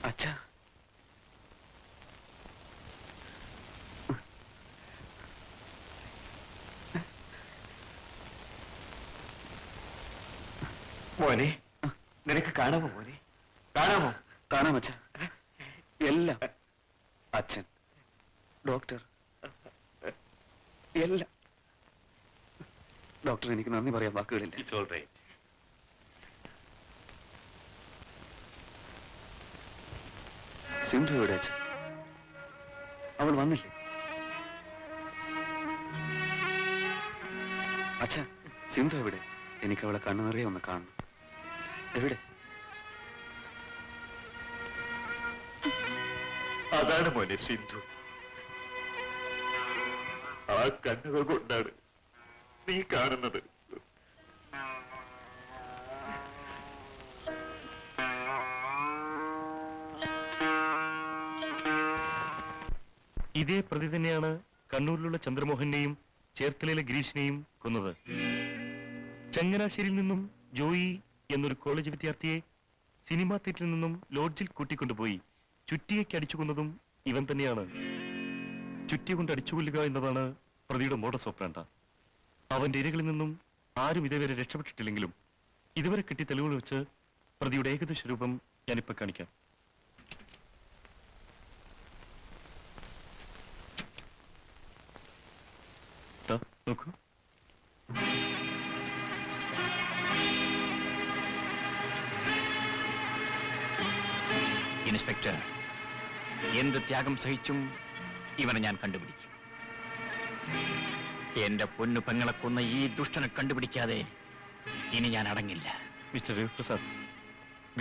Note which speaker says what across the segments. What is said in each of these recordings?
Speaker 1: അച്ഛാ,
Speaker 2: മോനെ, നിനക്ക് കാണാമോ മോനെ? കാണാമോ?
Speaker 1: കാണാം അച്ഛാ, എല്ലാം. അച്ഛൻ, ഡോക്ടർ, എല്ലാം. ഡോക്ടർ, എനിക്ക് നന്ദി പറയാൻ വാക്കുകളില്ല.
Speaker 2: It's all right.
Speaker 1: സിന്ധു എവിടെ അച്ഛൻ? അവൾ വന്നില്ലേ? അച്ഛാ, സിന്ധു എവിടെ? എനിക്ക് അവളെ കണ്ണു നിറയെ ഒന്ന് കാണണം. എവിടെ?
Speaker 2: അതാണ് മോനെ സിന്ധു. ആ കണ്ണുകൾ കൊണ്ടാണ് നീ കാണുന്നത്.
Speaker 3: ഇതേ പ്രതി തന്നെയാണ് കണ്ണൂരിലുള്ള ചന്ദ്രമോഹനെയും ചേർത്തലയിലെ ഗിരീഷിനെയും കൊന്നത്. ചങ്ങനാശ്ശേരിയിൽ നിന്നും ജോയി എന്നൊരു കോളേജ് വിദ്യാർത്ഥിയെ സിനിമാ തിയേറ്ററിൽ നിന്നും ലോഡ്ജിൽ കൂട്ടിക്കൊണ്ടുപോയി ചുറ്റിയയ്ക്ക് അടിച്ചു കൊന്നതും ഇവൻ തന്നെയാണ്. ചുറ്റിയ കൊണ്ട് അടിച്ചുകൊല്ലുക എന്നതാണ് പ്രതിയുടെ മോഡസ് ഓപ്പറാണ്ട. അവന്റെ ഇരകളിൽ നിന്നും ആരും ഇതേവരെ രക്ഷപ്പെട്ടിട്ടില്ലെങ്കിലും ഇതുവരെ കിട്ടിയ തെളിവുകൾ വെച്ച് പ്രതിയുടെ ഏകദേശ രൂപം ഞാനിപ്പോ കാണിക്കാം. നോക്കൂ.
Speaker 4: ഇൻസ്പെക്ടർ, എന്ത് ത്യാഗം സഹിച്ചും ഇവനെ ഞാൻ കണ്ടുപിടിക്കും. എന്റെ പൊന്നു പെങ്ങളെ കൊന്ന ഈ ദുഷ്ടനെ കണ്ടുപിടിക്കാതെ ഇനി ഞാൻ അടങ്ങില്ല.
Speaker 3: മിസ്റ്റർ രവിപ്രസാദ്,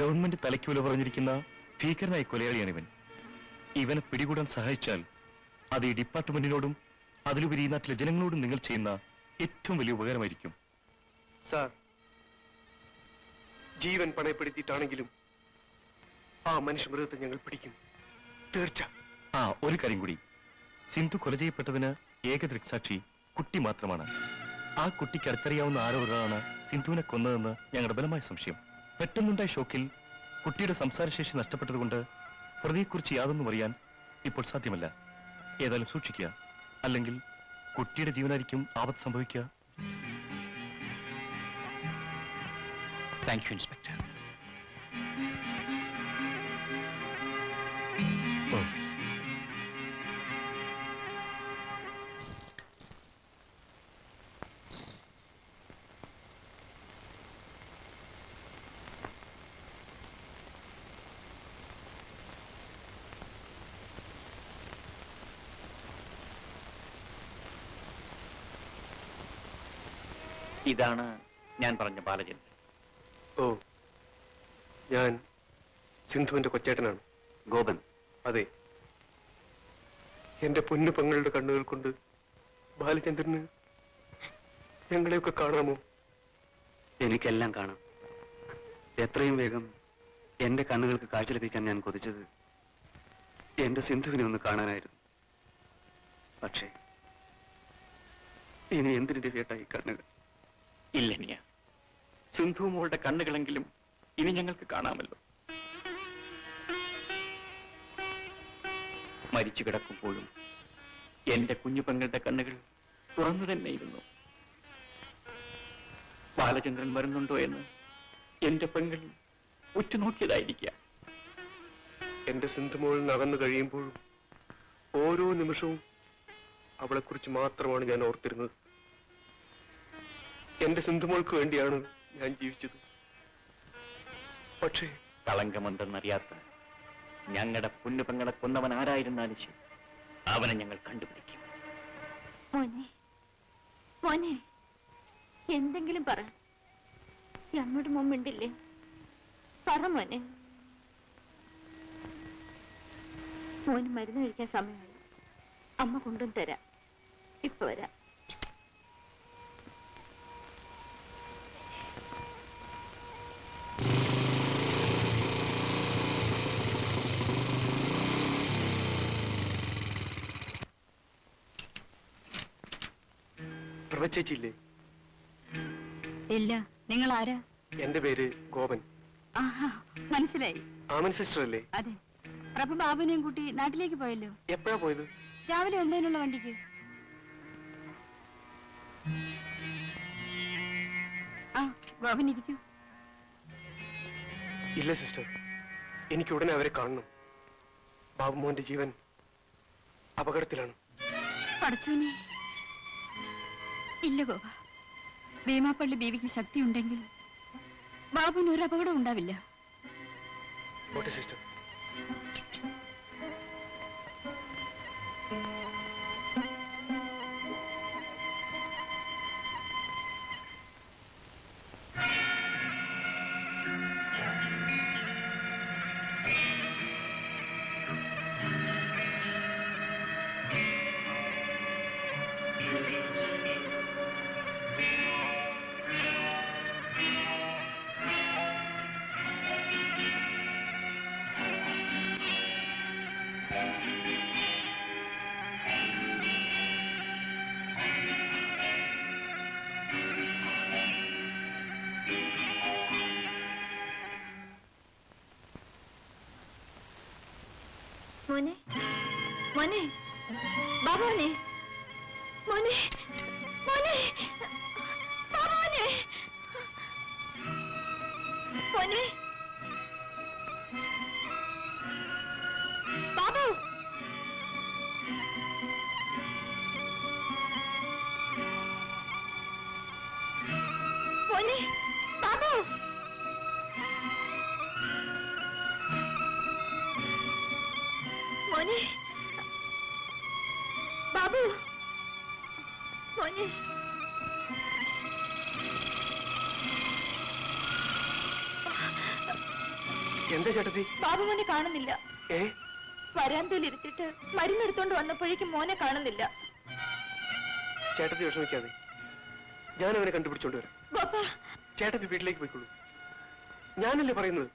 Speaker 3: ഗവൺമെന്റ് തലയ്ക്ക് വില പറഞ്ഞിരിക്കുന്ന ഭീകരനായ കൊലയാളിയാണിവൻ. ഇവനെ പിടികൂടാൻ സഹായിച്ചാൽ അത് ഈ ഡിപ്പാർട്ട്മെന്റിനോടും അതിലുപരി ഈ നാട്ടിലെ ജനങ്ങളോടും നിങ്ങൾ ചെയ്യുന്ന ഏറ്റവും വലിയ ഉപകാരമായിരിക്കും.
Speaker 5: സാർ, ജീവൻ പണയപ്പെടുത്തിയിട്ടാണെങ്കിലും ആ മനുഷ്യമൃഗത്തെ ഞങ്ങൾ പിടിക്കും, തീർച്ച.
Speaker 3: ഒരു കാര്യം കൂടി. സിന്ധു കൊല ചെയ്യപ്പെട്ടതിന് ഏക ദൃക്സാക്ഷി കുട്ടി മാത്രമാണ്. ആ കുട്ടിക്ക് അടുത്തറിയാവുന്ന ആരോ ഒരാളാണ് സിന്ധുവിനെ കൊന്നതെന്ന് ഞങ്ങളുടെ ബലമായ സംശയം. പെട്ടെന്നുണ്ടായ ഷോക്കിൽ കുട്ടിയുടെ സംസാരശേഷി നഷ്ടപ്പെട്ടതുകൊണ്ട് പ്രതിയെക്കുറിച്ച് യാതൊന്നും അറിയാൻ ഇപ്പോൾ സാധ്യമല്ല. ഏതായാലും സൂക്ഷിക്കുക, അല്ലെങ്കിൽ കുട്ടിയുടെ ജീവനായിരിക്കും ആപത്ത് സംഭവിക്കുക.
Speaker 4: Thank you inspector. ഇതാണ് ഞാൻ പറഞ്ഞ ബാലചന്ദ്രൻ.
Speaker 5: ഓ, ഞാൻ സിന്ധുവിന്റെ കൊച്ചേട്ടനാണ്.
Speaker 1: ഗോപൻ.
Speaker 5: അതെ. എന്റെ പൊന്നു പെങ്ങളുടെ കണ്ണുകൾ കൊണ്ട് ബാലചന്ദ്രന് ഞങ്ങളെയൊക്കെ കാണാമോ?
Speaker 1: എനിക്കെല്ലാം കാണാം. എത്രയും വേഗം എന്റെ കണ്ണുകൾക്ക് കാഴ്ച ലഭിക്കാൻ ഞാൻ കൊതിച്ചത് എന്റെ സിന്ധുവിനെ ഒന്ന് കാണാനായിരുന്നു. പക്ഷേ ഇനി എന്തിന്റെ വേട്ടായി കണ്ണുകൾ?
Speaker 4: ഇല്ല, സിന്ധു മോളുടെ കണ്ണുകളെങ്കിലും ഇനി ഞങ്ങൾക്ക് കാണാമല്ലോ. മരിച്ചു കിടക്കുമ്പോഴും എന്റെ കുഞ്ഞു പെങ്ങളുടെ കണ്ണുകൾ തുറന്നു തന്നെയിരുന്നു. ബാലചന്ദ്രൻ വരുന്നുണ്ടോ എന്ന് എന്റെ പെങ്ങൾ ഉറ്റുനോക്കിയതായിരിക്കാം.
Speaker 5: എന്റെ സിന്ധുമോളിൽ അകന്നു കഴിയുമ്പോഴും ഓരോ നിമിഷവും അവളെക്കുറിച്ച് മാത്രമാണ് ഞാൻ ഓർത്തിരുന്നത്. എന്റെ സിന്ധുമോൾക്ക് വേണ്ടിയാണ് ഞാൻ ജീവിച്ചത്. പക്ഷേ
Speaker 4: കളങ്കമെന്തെന്നറിയാത്ത ഞങ്ങളുടെ പൊന്നുപെങ്ങളെ കൊന്നവൻ ആരായിരുന്നാലും ശരി, അവനെ ഞങ്ങൾ കണ്ടുപിടിക്കും.
Speaker 6: മോനെ, മോനെ, എന്തെങ്കിലും പറ. അങ്ങോട്ട് മുമ്പിണ്ടില്ലേ? പറ മോനെ. മോന് മരുന്ന് കഴിക്കാൻ സമയമായി. അമ്മ കൊണ്ടുവന്ന് തരാം. ഇപ്പൊ വരാം.
Speaker 5: ചേച്ചിയില്ലേ?
Speaker 6: ഇല്ല. നിങ്ങൾ ആരാ?
Speaker 5: എന്റെ പേര് ഗോപൻ.
Speaker 6: ആഹാ, മനസ്സിലായി.
Speaker 5: ആമൻ സിസ്റ്റർ അല്ലേ?
Speaker 6: അതെ. പ്രഭു ബാബുവിനെയും കൂട്ടി നാട്ടിലേക്ക് പോയല്ലോ.
Speaker 5: എപ്പോഴാ പോയത്?
Speaker 6: രാവിലെ 9-നുള്ള വണ്ടിക്ക്. ആ ഗോപൻ ഇരിക്കൂ.
Speaker 5: ഇല്ല സിസ്റ്റർ, എനിക്ക് ഉടനെ അവരെ കാണണം. ബാബുമോന്റെ ജീവൻ അപകടത്തിലാണ്.
Speaker 6: പടച്ചോനെ. ഇല്ല ഗോപ, ഭീമാപ്പള്ളി ബീവിക്ക് ശക്തി ഉണ്ടെങ്കിൽ ബാബുവിന് ഒരു അപകടം ഉണ്ടാവില്ല.
Speaker 5: ഓട്ടെ സിസ്റ്റർ.
Speaker 6: മോനെ, മോനെ, ബാബുവിനെ, മോനെ, മോനെ, ബാബുവിനെ, മോനെ, ബാബു, മോനെ, ബാബു, മോനെ, ബാബു, മോനെ.
Speaker 5: എന്താ ചേട്ടത്തി?
Speaker 6: ബാബു മോനെ കാണുന്നില്ല.
Speaker 5: ഏ?
Speaker 6: വരാന്തയിൽ ഇരുത്തിട്ട് മരുന്നെടുത്തോണ്ട് വന്നപ്പോഴേക്കും മോനെ കാണുന്നില്ല.
Speaker 5: ചേട്ടത്തി വിഷമിക്കാതെ, ഞാൻ അവനെ കണ്ടുപിടിച്ചോണ്ട് വരാം.
Speaker 6: ഗോപാ,
Speaker 5: ചേട്ടത്തി വീട്ടിലേക്ക് പോയിക്കോളൂ. ഞാനല്ലേ പറയുന്നത്.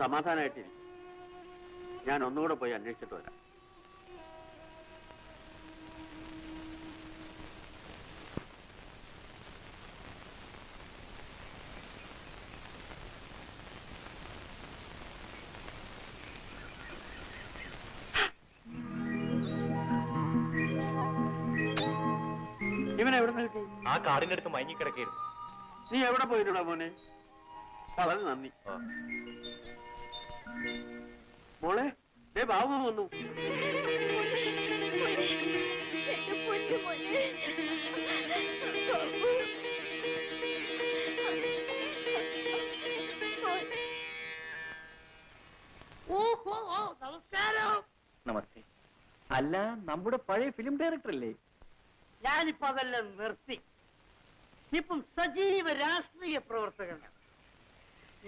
Speaker 4: സമാധാനമായിട്ടിരിക്കും. ഞാൻ ഒന്നുകൂടെ പോയി അന്വേഷിച്ചിട്ട് വരാം. ഇവനെ എവിടെ നിന്ന് കിട്ടി?
Speaker 3: ആ കാടിന്റെ അടുത്ത് മയങ്ങിക്കിടക്കായിരുന്നു.
Speaker 4: നീ എവിടെ പോയിട്ടുടാ മോനെ? വളരെ നന്ദി. മോളെ, ദേ ബാബു വന്നു.
Speaker 7: നമസ്തേ. അല്ല, നമ്മുടെ പഴയ ഫിലിം ഡയറക്ടർ അല്ലേ?
Speaker 8: ഞാനിപ്പോ അതെല്ലാം നിർത്തി. ഇപ്പം സജീവ രാഷ്ട്രീയ പ്രവർത്തകനാണ്.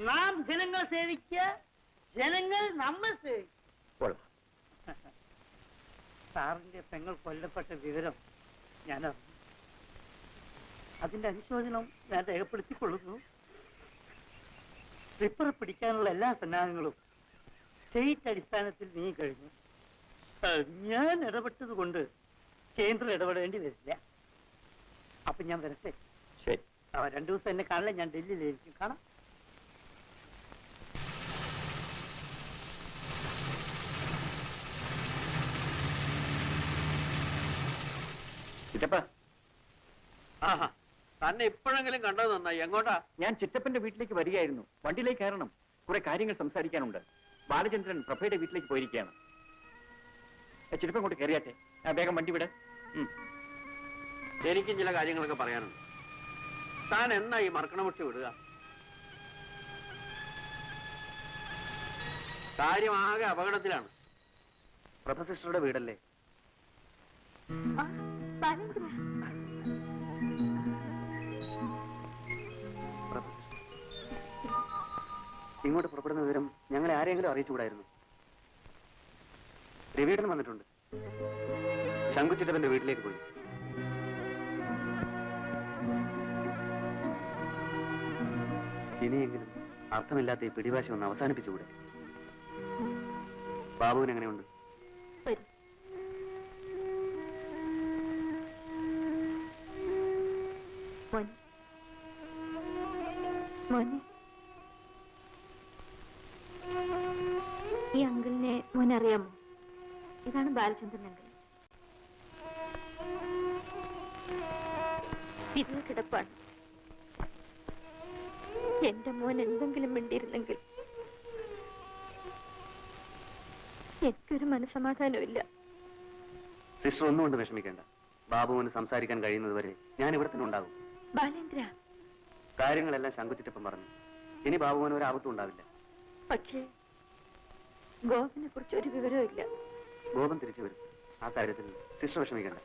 Speaker 8: നാം ജനങ്ങളെ സേവിക്കുക, ജനങ്ങൾ നമ്മൾ സേവിക്കുക. സാറിന്റെ പെങ്ങൾ കൊല്ലപ്പെട്ട വിവരം ഞാൻ അറിഞ്ഞു. അതിന്റെ അനുശോചനം ഞാൻ രേഖപ്പെടുത്തിക്കൊള്ളുന്നു. സ്ലിപ്പറെ പിടിക്കാനുള്ള എല്ലാ സന്നാഹങ്ങളും സ്റ്റേറ്റ് അടിസ്ഥാനത്തിൽ നീ കഴിഞ്ഞു. ഞാൻ ഇടപെട്ടത് കൊണ്ട് കേന്ദ്രം ഇടപെടേണ്ടി വരില്ല. അപ്പൊ ഞാൻ വരട്ടെ.
Speaker 7: ശരി.
Speaker 8: 2 ദിവസം എന്നെ കാണില്ല. ഞാൻ ഡൽഹിയിലായിരിക്കും. കാണാം.
Speaker 7: ചിറ്റപ്പ,
Speaker 4: ആഹാ, തന്നെ ഇപ്പോഴെങ്കിലും കണ്ടത് നന്നായി. എങ്ങോട്ടാ?
Speaker 7: ഞാൻ ചിറ്റപ്പന്റെ വീട്ടിലേക്ക് വരികയായിരുന്നു. വണ്ടിയിലേക്ക് കയറണം. കുറെ കാര്യങ്ങൾ സംസാരിക്കാനുണ്ട്. ബാലചന്ദ്രൻ പ്രഭയുടെ വീട്ടിലേക്ക് പോയിരിക്കുകയാണ്. ചിറ്റപ്പൻ കൊണ്ട് കയറിയാട്ടെ. വേഗം വണ്ടി വിട്.
Speaker 4: എനിക്കും ചില കാര്യങ്ങളൊക്കെ പറയാനുണ്ട്. താൻ എന്നാ ഈ മർക്കണമുട്ടി വിടുക? കാര്യം ആകെ അപകടത്തിലാണ്. പ്രഭ സിസ്റ്ററുടെ വീടല്ലേ?
Speaker 6: ബാലേന്ദ്ര,
Speaker 4: പ്രഭ സിസ്റ്റർ ഇങ്ങോട്ട് പുറപ്പെടുന്ന വിവരം ഞങ്ങളെ ആരെങ്കിലും അറിയിച്ചുകൂടായിരുന്നു? രവിയേട്ടൻ വന്നിട്ടുണ്ട്. ശങ്കുച്ചിറ്റപ്പന്റെ വീട്ടിലേക്ക് പോയി. ഇനിയെങ്കിലും അർത്ഥമില്ലാത്ത ഈ പിടിവാശി ഒന്ന് അവസാനിപ്പിച്ചുകൂടെ? ബാബുവിന് എങ്ങനെയുണ്ട്?
Speaker 6: വരൂ. മോനെ, മോനെ, ഈ അങ്കിളിനെ മോനെ അറിയാമോ? ഇതാണ് ബാലചന്ദ്രൻ അങ്കിൾ. ഇതിൽ കിടപ്പാണ്. എന്റെ മോൻ എന്തെങ്കിലും മിണ്ടിയിരുന്നെങ്കിൽ എനിക്കൊരു മനസമാധാനമില്ല.
Speaker 4: സിസ്റ്റർ ഒന്നുകൊണ്ട് വിഷമിക്കേണ്ട. ബാബുവിന് സംസാരിക്കാൻ കഴിയുന്നത് വരെ ഞാൻ ഇവിടെ തന്നെ ഉണ്ടാകും.
Speaker 6: ബാലേന്ദ്ര,
Speaker 4: കാര്യങ്ങളെല്ലാം ശങ്കുച്ചിറ്റപ്പം പറഞ്ഞു. ഇനി ബാബുവിന് ഒരു ആപത്തും ഉണ്ടാവില്ല.
Speaker 6: പക്ഷേ ഗോപനെ കുറിച്ച് ഒരു വിവരവും ഇല്ല.
Speaker 4: ഗോപൻ തിരിച്ചു വരും. ആ കാര്യത്തിൽ സിസ്റ്റർ വിഷമിക്കേണ്ട.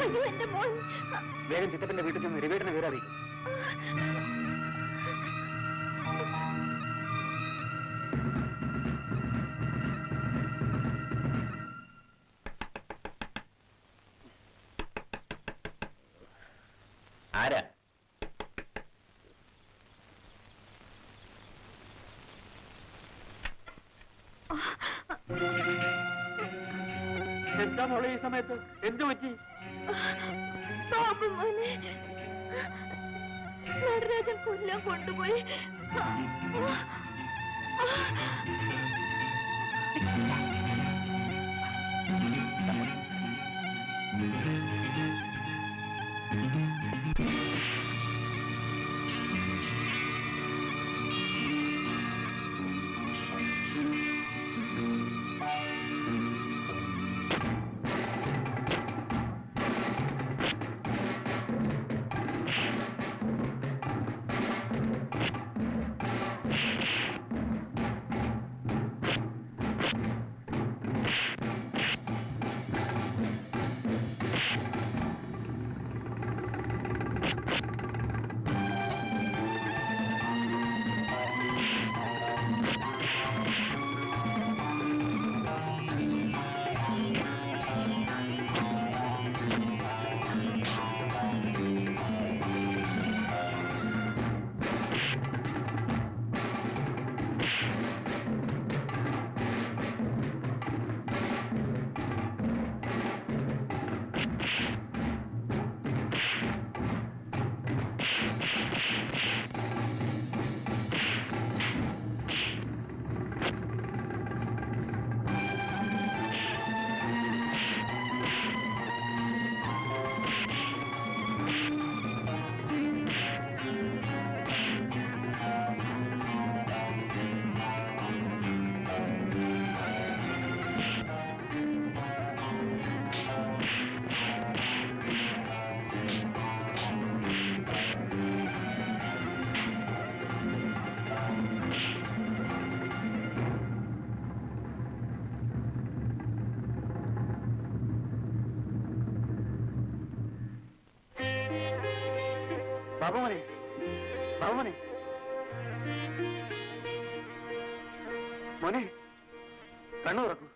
Speaker 6: അയ്യോ, എന്റെ മോൻ.
Speaker 4: വേഗം ചിറ്റപ്പന്റെ വീട്ടിൽ ചെന്ന് രവിയേട്ടനെ വിവരം അറിയിക്കും.
Speaker 7: ആരാ? എന്താ മോളെ ഈ സമയത്ത് എന്തു പറ്റി?
Speaker 6: ബാബു മോനെ നടരാജൻ കൊല്ലാൻ കൊണ്ടുപോയി.
Speaker 7: ബാബുമോനെ, ബാബുമോനെ, മോനെ കണ്ണു തുറക്കൂ.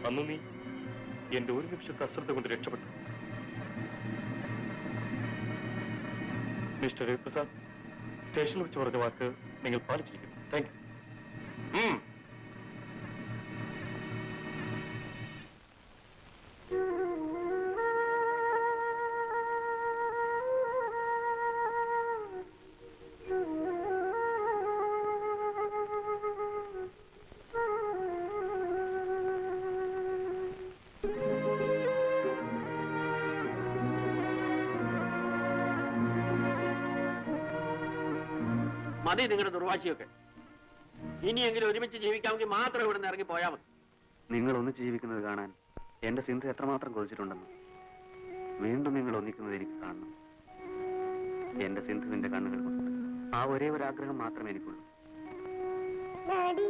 Speaker 3: അന്ന് നീ എന്റെ ഒരു നിമിഷത്തെ അശ്രദ്ധ കൊണ്ട് രക്ഷപ്പെട്ടു. മിസ്റ്റർ രവിപ്രസാദ്, സ്റ്റേഷനിൽ വെച്ച് പറഞ്ഞ വാക്ക് നിങ്ങൾ പാലിച്ചിരിക്കുന്നു. Thank you.
Speaker 7: മതി നിങ്ങളുടെ ദുർവാശിയൊക്കെ. ഇനിയെങ്കിലും ഒരുമിച്ച് ജീവിക്കാമെങ്കിൽ മാത്രം ഇവിടെ നിന്ന് ഇറങ്ങി പോയാൽ മതി.
Speaker 4: നിങ്ങൾ ഒന്നിച്ച് ജീവിക്കുന്നത് കാണാൻ എന്റെ സിന്ധു എത്രമാത്രം കൊതിച്ചിട്ടുണ്ടെന്ന്. വീണ്ടും നിങ്ങൾ ഒന്നിക്കുന്നത് എനിക്ക് കാണണം. എന്റെ സിന്ധുവിന്റെ കണ്ണുകൾ കൊണ്ട് ആ ഒരേ ഒരു ആഗ്രഹം മാത്രമേ എനിക്കുള്ളൂ.
Speaker 9: ഡാഡി